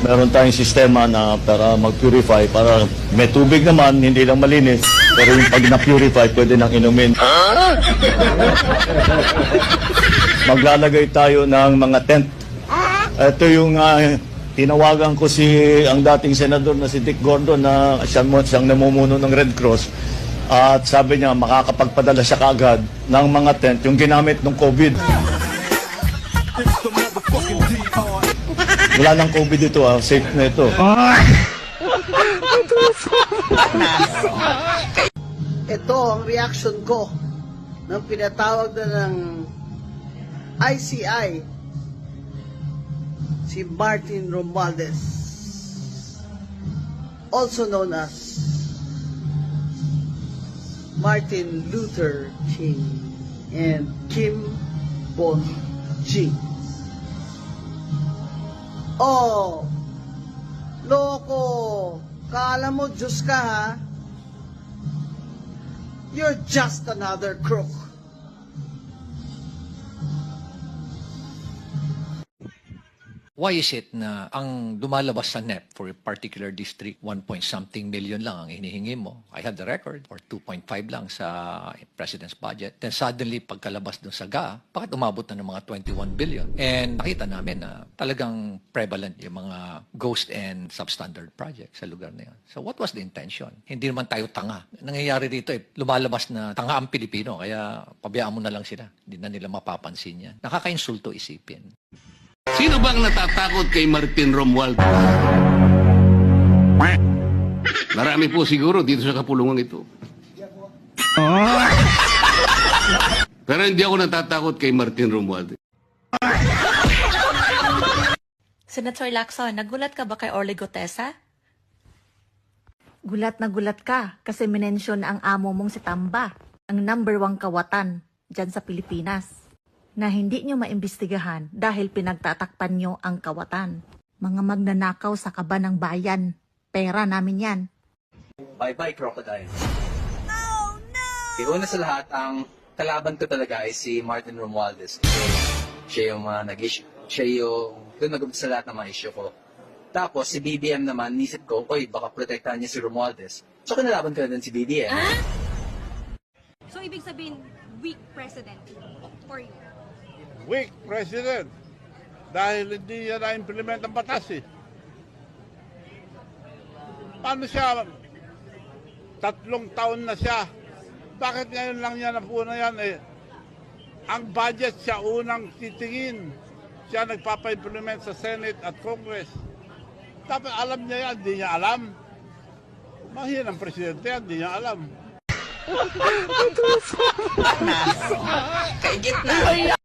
Meron tayong sistema na para mag-purify, para may tubig naman, hindi lang malinis, pero yung pag na-purify, pwede nang inumin. Maglalagay tayo ng mga tent. Ito yung tinawagan ko ang dating senador na si Dick Gordon na siyang namumuno ng Red Cross. At sabi niya, makakapagpadala siya kaagad ng mga tent, yung ginamit ng COVID. Wala nang COVID ito, safe na ito. Ito ang reaction ko ng pinatawag na ng ICI, si Martin Romualdez, also known as Martin Luther King and Kim Bon-Jing. Oh, loko, kala mo Diyos ka ha? You're just another crook. Why is it na ang lumalabas sa NEP for a particular district, 1-point-something million lang ang hinihingi mo? I have the record, or 2.5 lang sa President's budget. Then suddenly, pagkalabas dun sa GA, bakit umabot na ng mga 21 billion? And nakita namin na talagang prevalent yung mga ghost and substandard projects sa lugar na yun. So what was the intention? Hindi naman tayo tanga. Nangyayari dito, lumalabas na tanga ang Pilipino, kaya pabayaan mo na lang sila. Hindi na nila mapapansin yan. Nakakainsulto isipin. Sino bang natatakot kay Martin Romualdez? Marami po siguro dito sa kapulungan ito. Pero hindi ako natatakot kay Martin Romualdez. Senator Lacson, nagulat ka ba kay Orly Gotesa? Gulat na gulat ka kasi minensyon ang amo mong si Tamba, ang #1 kawatan dyan sa Pilipinas, na hindi nyo maimbestigahan dahil pinagtatakpan nyo ang kawatan. Mga magnanakaw sa kaba ng bayan. Pera namin yan. Bye-bye, crocodile. Oh, no! Una sa lahat, ang kalaban ko talaga ay si Martin Romualdez. Kasi siya yung doon nag-umpisa sa lahat ng mga issue ko. Tapos, si BBM naman, nisip ko, baka protektahan niya si Romualdez. So, kinalaban ko na din si BBM. So, ibig sabihin, weak president for you? Weak president dahil hindi niya na-implement ang batas eh. Paano siya? 3 taon na siya. Bakit ngayon lang niya napuna yan eh? Ang budget siya unang titingin. Siya nagpapa-implement sa Senate at Congress. Dapat alam niya yan, hindi niya alam. Mahirap ang presidente yan, hindi niya alam. Kaigit na.